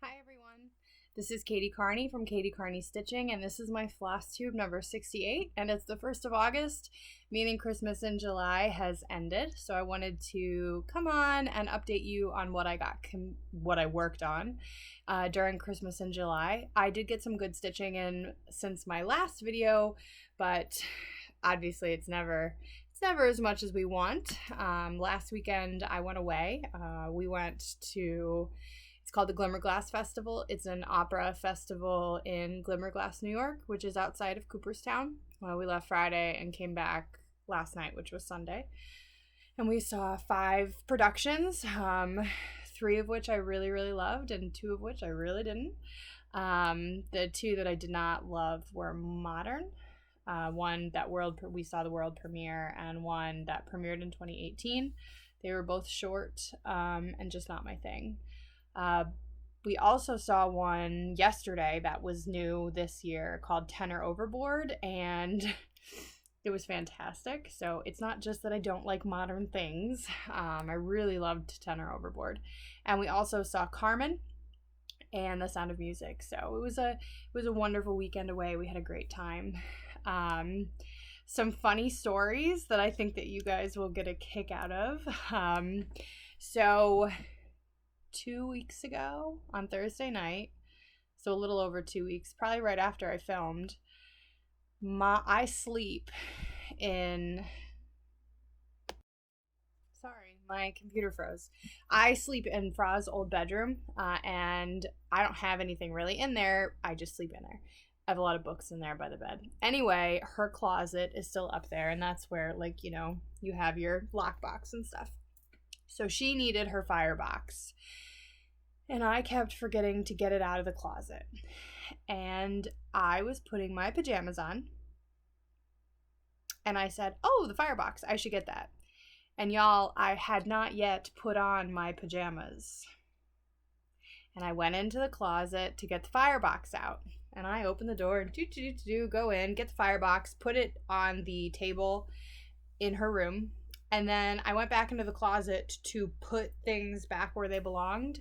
Hi everyone, this is Katie Carney from Katie Carney Stitching, and this is my Flosstube number 68, and it's the 1st of August, meaning Christmas in July has ended, so I wanted to come on and update you on what I worked on during Christmas in July. I did get some good stitching in since my last video, but obviously it's never as much as we want. Last weekend I went away. We went to... It's called the Glimmer Festival. It's an opera festival in Glimmer, New York, which is outside of Cooperstown. We left Friday and came back last night, which was Sunday. And we saw 5 productions, 3 of which I really, really loved and 2 of which I really didn't. The 2 that I did not love were modern. One that we saw the world premiere, and one that premiered in 2018. They were both short and just not my thing. We also saw one yesterday that was new this year called Tenor Overboard, and it was fantastic. So it's not just that I don't like modern things. I really loved Tenor Overboard. And we also saw Carmen and The Sound of Music. So it was a wonderful weekend away. We had a great time. Some funny stories that I think that you guys will get a kick out of. So 2 weeks ago on Thursday night, so a little over 2 weeks, probably right after I filmed, I sleep in... Sorry, my computer froze. I sleep in Fra's old bedroom, and I don't have anything really in there. I just sleep in there. I have a lot of books in there by the bed. Anyway, her closet is still up there, and that's where, like, you know, you have your lockbox and stuff. So she needed her firebox, and I kept forgetting to get it out of the closet. And I was putting my pajamas on, and I said, oh, the firebox, I should get that. And y'all, I had not yet put on my pajamas. And I went into the closet to get the firebox out. And I opened the door and go in, get the firebox, put it on the table in her room. And then I went back into the closet to put things back where they belonged,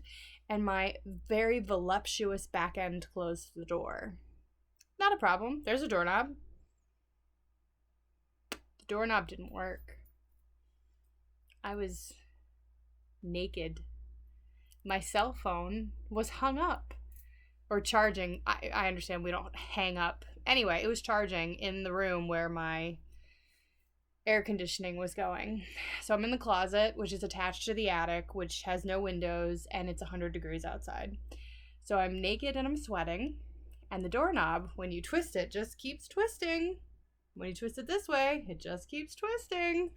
and my very voluptuous back end closed the door. Not a problem. There's a doorknob. The doorknob didn't work. I was naked. My cell phone was hung up. Or charging. I understand we don't hang up. Anyway, it was charging in the room where my air conditioning was going. So I'm in the closet, which is attached to the attic, which has no windows, and it's 100 degrees outside. So I'm naked and I'm sweating, and the doorknob, when you twist it, just keeps twisting. When you twist it this way, it just keeps twisting.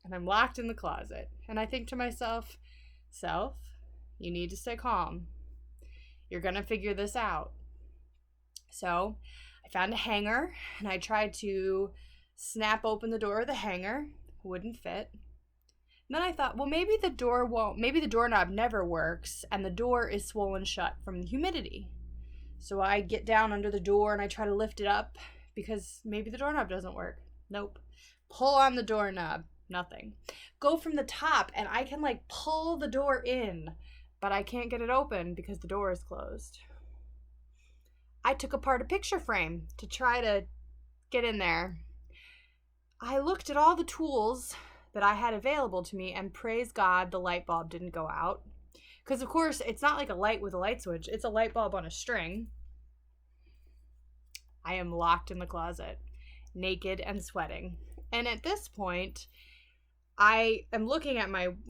And I'm locked in the closet. And I think to myself, self, you need to stay calm. You're gonna figure this out. So I found a hanger, and I tried to snap open the door of the hanger. Wouldn't fit. And then I thought, well, maybe the doorknob never works, and the door is swollen shut from the humidity. So I get down under the door and I try to lift it up because maybe the doorknob doesn't work. Nope. Pull on the doorknob. Nothing. Go from the top, and I can like pull the door in, but I can't get it open because the door is closed. I took apart a picture frame to try to get in there. I looked at all the tools that I had available to me, and praise God, the light bulb didn't go out. Because, of course, it's not like a light with a light switch. It's a light bulb on a string. I am locked in the closet, naked and sweating. And at this point, I am looking at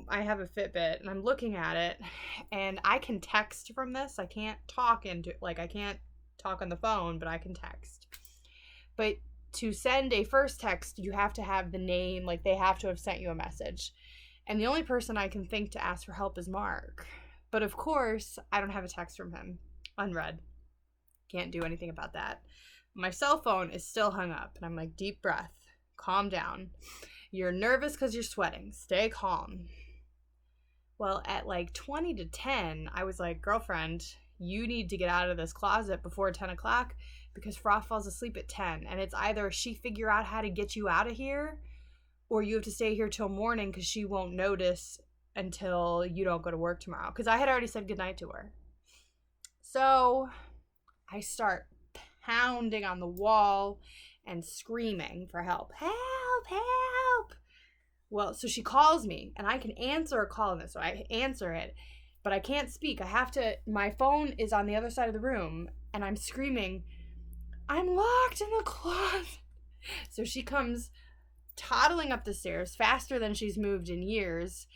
I have a Fitbit, and I'm looking at it, and I can text from this. I can't talk I can't talk on the phone, but I can text. But to send a first text, you have to have the name, like they have to have sent you a message. And the only person I can think to ask for help is Mark. But of course, I don't have a text from him. Unread. Can't do anything about that. My cell phone is still hung up, and I'm like, deep breath. Calm down. You're nervous because you're sweating. Stay calm. Well, at like 20 to 10, I was like, girlfriend, you need to get out of this closet before 10 o'clock because Fra falls asleep at 10. And it's either she figure out how to get you out of here, or you have to stay here till morning because she won't notice until you don't go to work tomorrow. Because I had already said goodnight to her. So I start pounding on the wall and screaming for help. Help, help. Well, so she calls me, and I can answer a call in this. So I answer it, but I can't speak. My phone is on the other side of the room, and I'm screaming, I'm locked in the closet. So she comes toddling up the stairs faster than she's moved in years.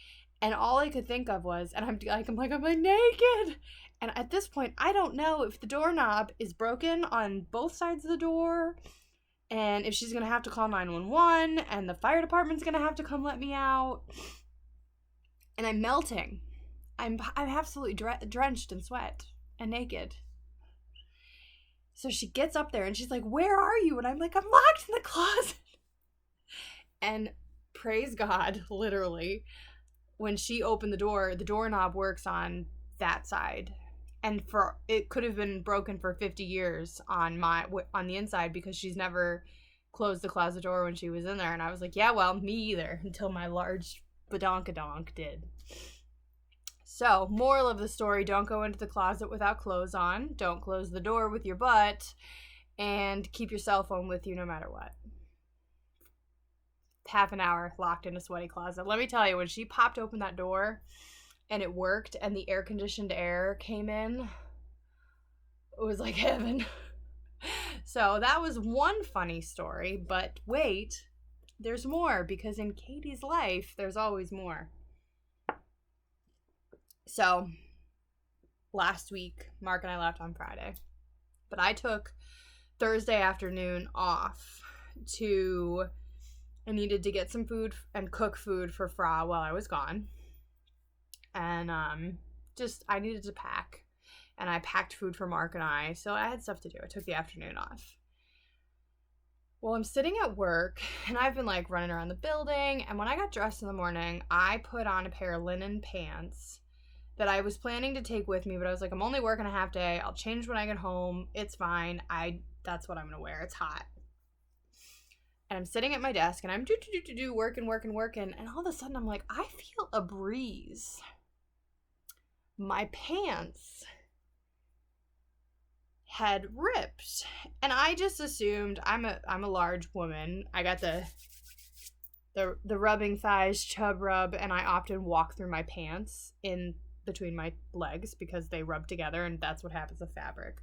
And all I could think of was, and I'm like naked. And at this point, I don't know if the doorknob is broken on both sides of the door, and if she's going to have to call 911, and the fire department's going to have to come let me out. And I'm melting. I'm absolutely drenched in sweat and naked. So she gets up there and she's like, where are you? And I'm like, I'm locked in the closet. And praise God, literally, when she opened the doorknob works on that side. And it could have been broken for 50 years on the inside, because she's never closed the closet door when she was in there. And I was like, yeah, well, me either, until my large badonkadonk did. So, moral of the story, don't go into the closet without clothes on. Don't close the door with your butt. And keep your cell phone with you no matter what. Half an hour locked in a sweaty closet. Let me tell you, when she popped open that door and it worked and the air-conditioned air came in, it was like heaven. So that was one funny story, but wait, there's more, because in Katie's life, there's always more. So, last week, Mark and I left on Friday, but I took Thursday afternoon off I needed to get some food and cook food for Fra while I was gone. And I needed to pack. And I packed food for Mark and I, so I had stuff to do. I took the afternoon off. Well, I'm sitting at work, and I've been running around the building, and when I got dressed in the morning, I put on a pair of linen pants that I was planning to take with me, but I was like, I'm only working a half day. I'll change when I get home. It's fine. That's what I'm going to wear. It's hot. And I'm sitting at my desk, and I'm working, and all of a sudden I'm like, I feel a breeze. My pants had ripped, and I just assumed, I'm a large woman. I got the rubbing thighs chub rub, and I often walk through my pants in between my legs because they rub together, and that's what happens with fabric.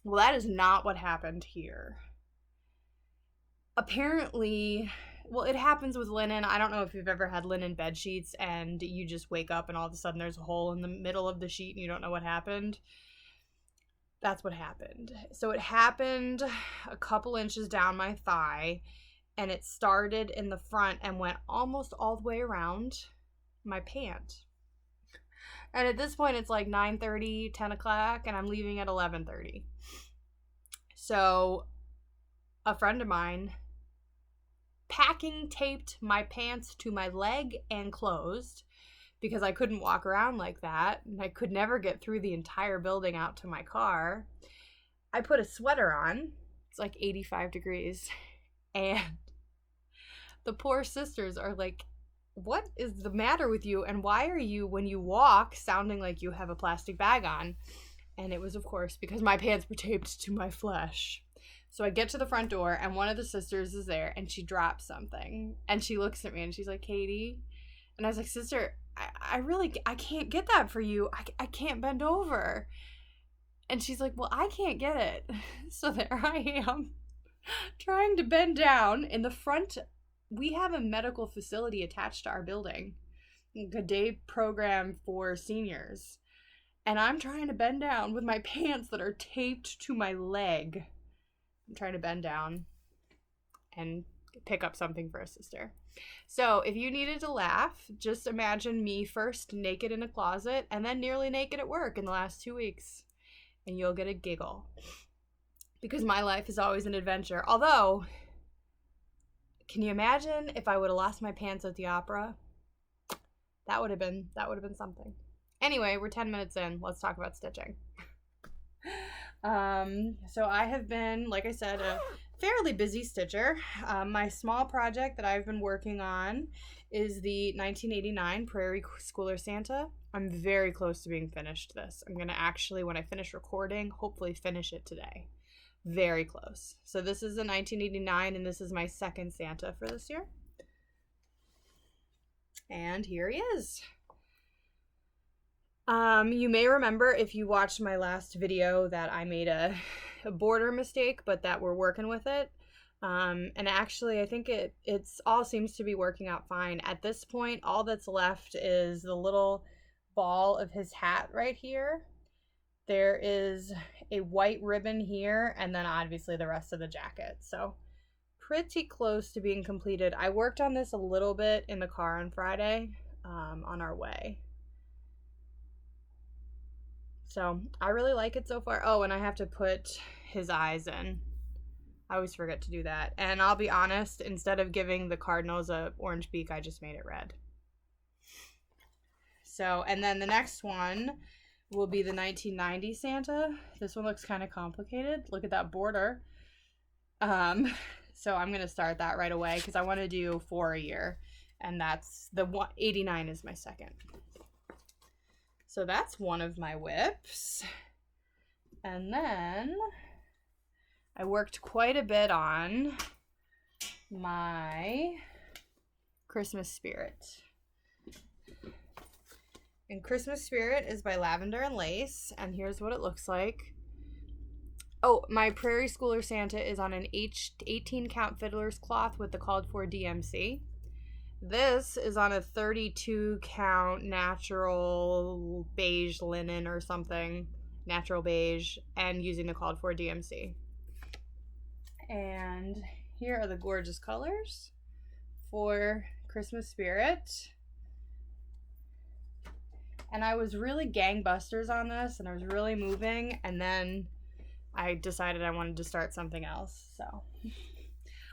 Well, that is not what happened here. Apparently, well, it happens with linen. I don't know if you've ever had linen bed sheets and you just wake up and all of a sudden there's a hole in the middle of the sheet and you don't know what happened. That's what happened. So it happened a couple inches down my thigh, and it started in the front and went almost all the way around my pant. And at this point, it's like 9:30, 10 o'clock, and I'm leaving at 11:30. So a friend of mine packing taped my pants to my leg and closed, because I couldn't walk around like that, and I could never get through the entire building out to my car. I put a sweater on. It's like 85 degrees. And the poor sisters are like, what is the matter with you? And why are you, when you walk, sounding like you have a plastic bag on? And it was, of course, because my pants were taped to my flesh. So I get to the front door, and one of the sisters is there, and she drops something. And she looks at me, and she's like, Katie? And I was like, sister, I can't get that for you. I can't bend over. And she's like, well, I can't get it. So there I am, trying to bend down. In the front, we have a medical facility attached to our building, a day program for seniors. And I'm trying to bend down with my pants that are taped to my leg. I'm trying to bend down and pick up something for a sister. So if you needed to laugh, just imagine me first naked in a closet and then nearly naked at work in the last 2 weeks. And you'll get a giggle. Because my life is always an adventure. Although, can you imagine if I would have lost my pants at the opera? That would have been something. Anyway, we're 10 minutes in. Let's talk about stitching. So I have been, like I said, a fairly busy stitcher. My small project that I've been working on is the 1989 Prairie Schooler Santa. I'm very close to being finished this. I'm going to actually, when I finish recording, hopefully finish it today. Very close. So this is the 1989, and this is my second Santa for this year. And here he is. You may remember if you watched my last video that I made a border mistake, but that we're working with it. And actually, I think it's all seems to be working out fine. At this point, all that's left is the little ball of his hat right here. There is a white ribbon here, and then obviously the rest of the jacket. So pretty close to being completed. I worked on this a little bit in the car on Friday, on our way. So I really like it so far. Oh, and I have to put his eyes in. I always forget to do that. And I'll be honest, instead of giving the cardinals a orange beak, I just made it red. So, and then the next one will be the 1990 Santa. This one looks kind of complicated. Look at that border. So I'm going to start that right away because I want to do 4 a year. And that's the 89 is my second. So that's one of my whips. And then I worked quite a bit on my Christmas Spirit. And Christmas Spirit is by Lavender and Lace, and here's what it looks like. Oh, my Prairie Schooler Santa is on an 18 count fiddler's cloth with the called for DMC. This is on a 32 count natural beige linen or something, natural beige, and using the called for DMC. And here are the gorgeous colors for Christmas Spirit. And I was really gangbusters on this, and I was really moving, and then I decided I wanted to start something else. So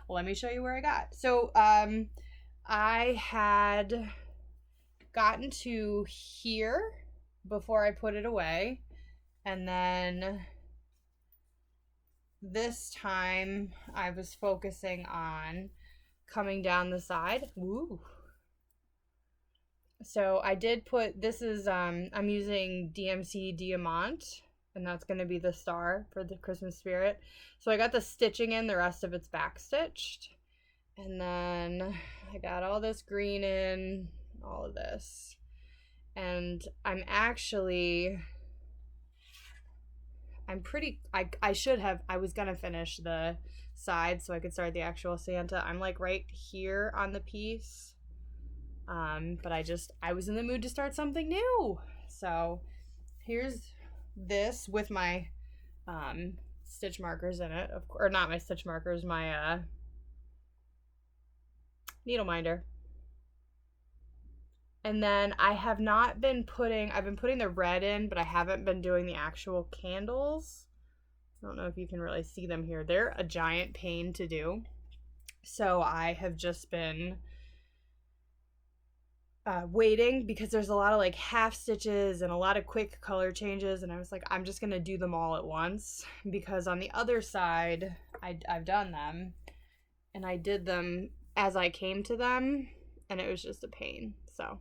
well, let me show you where I got. So I had gotten to here before I put it away, and then this time I was focusing on coming down the side. Woo. So I did put, this is, I'm using DMC Diamant, and that's going to be the star for the Christmas Spirit. So I got the stitching in, the rest of it's back stitched. And then I got all this green in, all of this. And I'm actually, I was going to finish the side so I could start the actual Santa. I'm like right here on the piece. But I was in the mood to start something new. So here's this with my stitch markers in it, or not my stitch markers, my needle minder. And then I've been putting the red in, but I haven't been doing the actual candles. I don't know if you can really see them here. They're a giant pain to do. So I have just been waiting because there's a lot of like half stitches and a lot of quick color changes, and I was like, I'm just gonna do them all at once, because on the other side I've done them and I did them as I came to them, and it was just a pain. So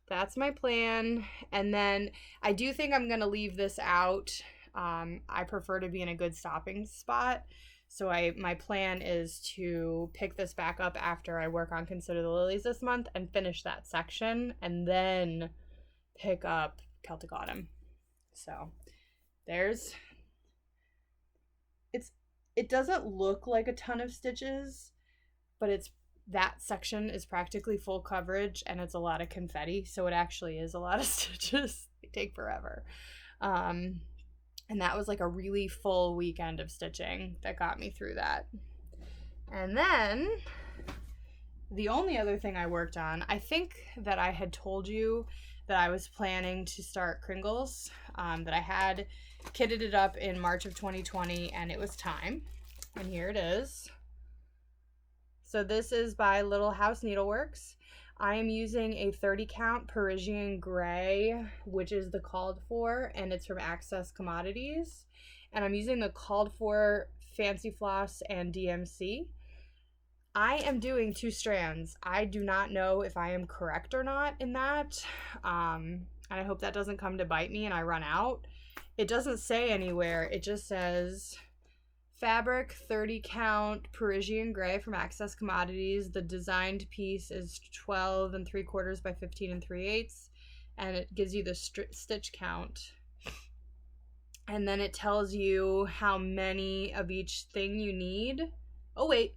that's my plan. And then I do think I'm gonna leave this out. I prefer to be in a good stopping spot. So my plan is to pick this back up after I work on Consider the Lilies this month and finish that section, and then pick up Celtic Autumn. So it doesn't look like a ton of stitches, but that section is practically full coverage, and it's a lot of confetti, so it actually is a lot of stitches. They take forever. And that was like a really full weekend of stitching that got me through that. And then the only other thing I worked on, I think that I had told you that I was planning to start Kringles, that I had kitted it up in March of 2020, and it was time. And here it is. So this is by Little House Needleworks. I am using a 30 count Parisian gray, which is the called for, and it's from Access Commodities. And I'm using the called for Fancy Floss and DMC. I am doing 2 strands. I do not know if I am correct or not in that. And I hope that doesn't come to bite me and I run out. It doesn't say anywhere. It just says fabric 30 count Parisian gray from Access Commodities. The designed piece is 12 3/4 by 15 3/8, and it gives you the stitch count. And then it tells you how many of each thing you need. Oh wait.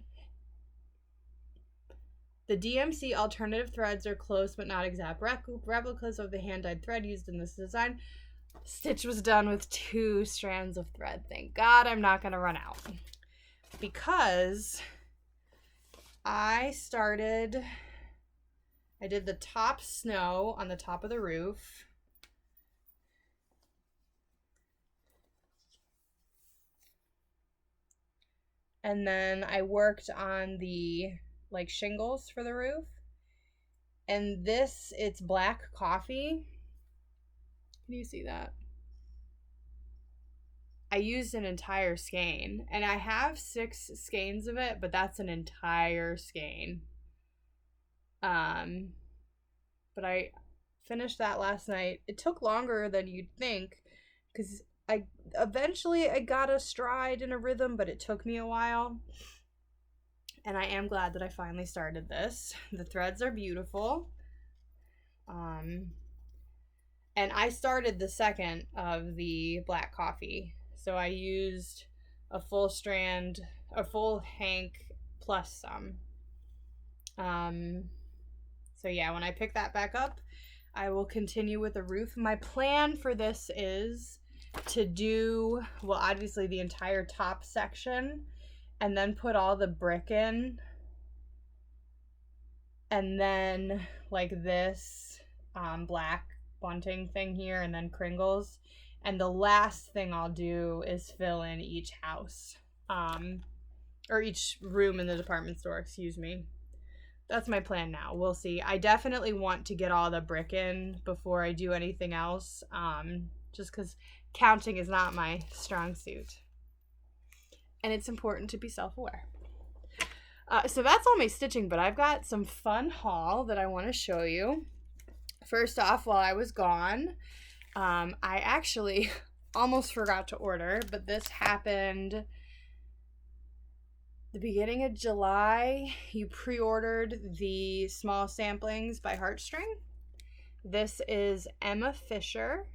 The DMC alternative threads are close but not exact replicas of the hand-dyed thread used in this design. Stitch was done with 2 strands of thread. Thank God I'm not going to run out. Because I did the top snow on the top of the roof. And then I worked on the like shingles for the roof. And this, it's black coffee. Can you see that? I used an entire skein, and I have 6 skeins of it, but that's an entire skein. But I finished that last night. It took longer than you'd think, because eventually I got a stride and a rhythm, but it took me a while. And I am glad that I finally started this. The threads are beautiful. And I started the second of the black coffee. So I used a full strand, a full hank plus some. So yeah, when I pick that back up, I will continue with the roof. My plan for this is to do, well, obviously the entire top section, and then put all the brick in, and then like this black bunting thing here, and then cringles. And the last thing I'll do is fill in each house, or each room in the department store, excuse me. That's my plan now. We'll see. I definitely want to get all the brick in before I do anything else, just because counting is not my strong suit. And it's important to be self-aware. So that's all my stitching, but I've got some fun haul that I want to show you. First off, while I was gone, I actually almost forgot to order, but this happened the beginning of July. You pre-ordered the small samplings by Heartstring. This is Emma Fisher,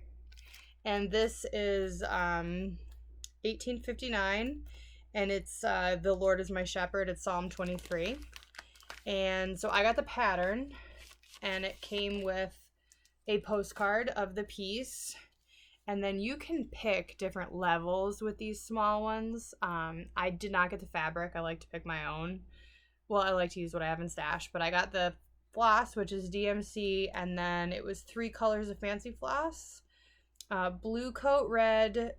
and this is 1859, and it's The Lord is My Shepherd. It's Psalm 23. And so I got the pattern, and it came with a postcard of the piece, and then you can pick different levels with these small ones. I did not get the fabric. I like to pick my own. Well, I like to use what I have in stash, but I got the floss, which is DMC, and then it was 3 colors of fancy floss. Blue coat, red,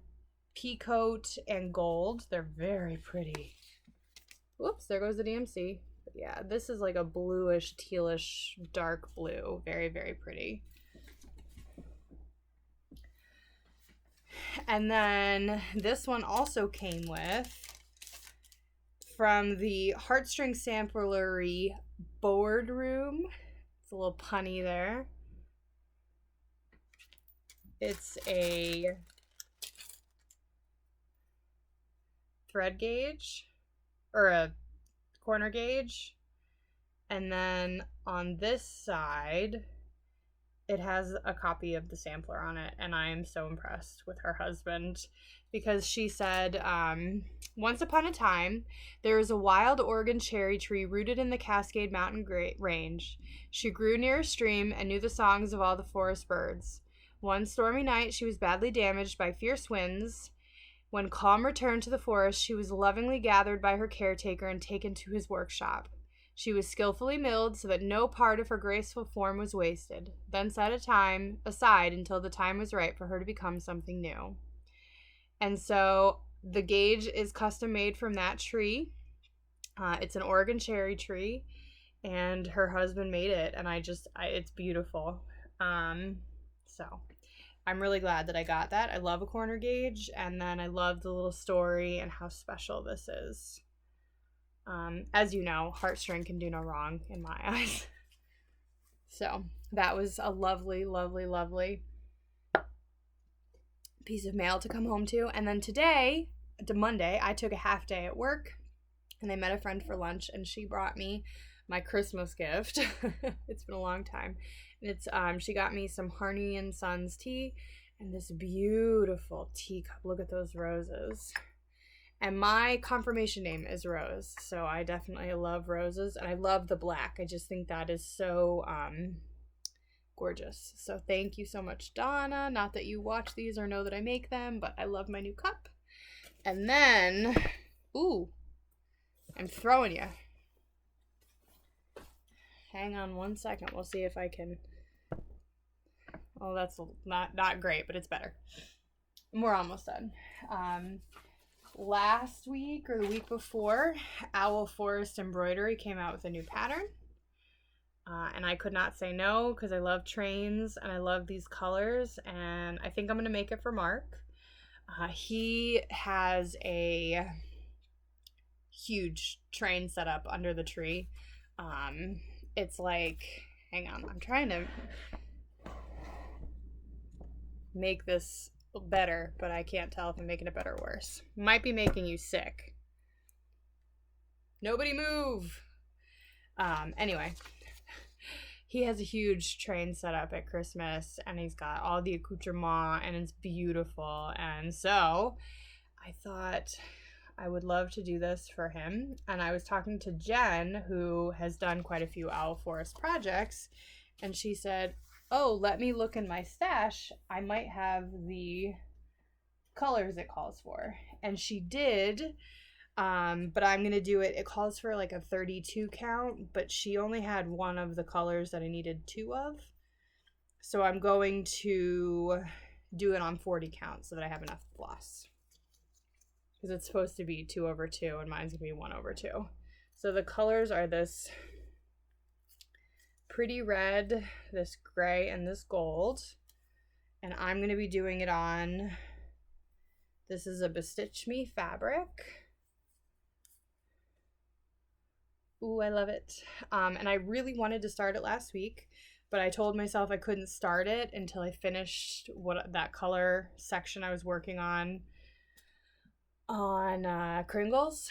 pea coat, and gold. They're very pretty. Whoops, there goes the DMC. But yeah, this is like a bluish, tealish, dark blue. Very, very pretty. And then this one also came with, from the Heartstring Samplery Boardroom. It's a little punny there. It's a thread gauge, or a corner gauge. And then on this side, it has a copy of the sampler on it, and I am so impressed with her husband, because she said, once upon a time, there was a wild Oregon cherry tree rooted in the Cascade Mountain Range. She grew near a stream and knew the songs of all the forest birds. One stormy night, she was badly damaged by fierce winds. When calm returned to the forest, she was lovingly gathered by her caretaker and taken to his workshop. She was skillfully milled so that no part of her graceful form was wasted, then set aside until the time was right for her to become something new. And so the gauge is custom made from that tree. It's an Oregon cherry tree, and her husband made it, and it's beautiful. So I'm really glad that I got that. I love a corner gauge, and then I love the little story and how special this is. As you know, heartstring can do no wrong in my eyes. So that was a lovely, lovely, lovely piece of mail to come home to. And then today, Monday, I took a half day at work and I met a friend for lunch and she brought me my Christmas gift. It's been a long time. And it's she got me some Harney and Sons tea and this beautiful teacup. Look at those roses. And my confirmation name is Rose, so I definitely love roses, and I love the black. I just think that is so gorgeous. So thank you so much, Donna. Not that you watch these or know that I make them, but I love my new cup. And then, ooh, I'm throwing you. Hang on one second. We'll see if I can. Oh, that's not great, but it's better. We're almost done. Last week or the week before, Owl Forest Embroidery came out with a new pattern. And I could not say no because I love trains and I love these colors. And I think I'm going to make it for Mark. He has a huge train set up under the tree. It's like, hang on, I'm trying to make this better, but I can't tell if I'm making it better or worse. Might be making you sick. Nobody move. Anyway, he has a huge train set up at Christmas and he's got all the accoutrement and it's beautiful. And so I thought I would love to do this for him. And I was talking to Jen, who has done quite a few Owl Forest projects, and she said, oh, let me look in my stash. I might have the colors it calls for. And she did, but I'm going to do it. It calls for like a 32 count, but she only had one of the colors that I needed two of. So I'm going to do it on 40 count so that I have enough floss. Because it's supposed to be 2/2 and mine's going to be 1/2. So the colors are this pretty red, this gray, and this gold. And I'm going to be doing it on, this is a Bestitch Me fabric. Ooh, I love it. And I really wanted to start it last week, but I told myself I couldn't start it until I finished that color section I was working on Kringles.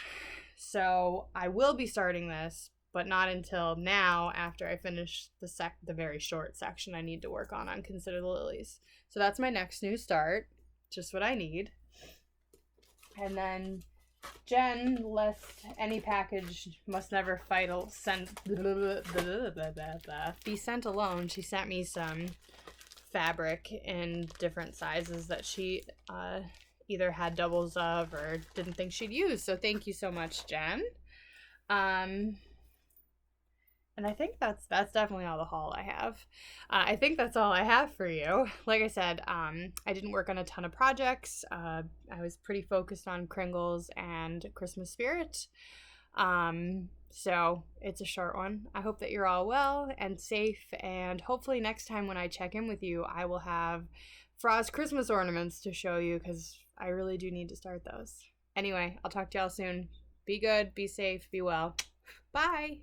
So I will be starting this, but not until now after I finish the very short section I need to work on Consider the Lilies. So that's my next new start, just what I need. And then Jen, lest any package must never be sent alone, she sent me some fabric in different sizes that she either had doubles of or didn't think she'd use. So thank you so much, Jen. And I think that's definitely all the haul I have. I think that's all I have for you. Like I said, I didn't work on a ton of projects. I was pretty focused on Kringles and Christmas Spirit. So it's a short one. I hope that you're all well and safe. And hopefully next time when I check in with you, I will have Frost Christmas ornaments to show you because I really do need to start those. Anyway, I'll talk to y'all soon. Be good, be safe, be well. Bye.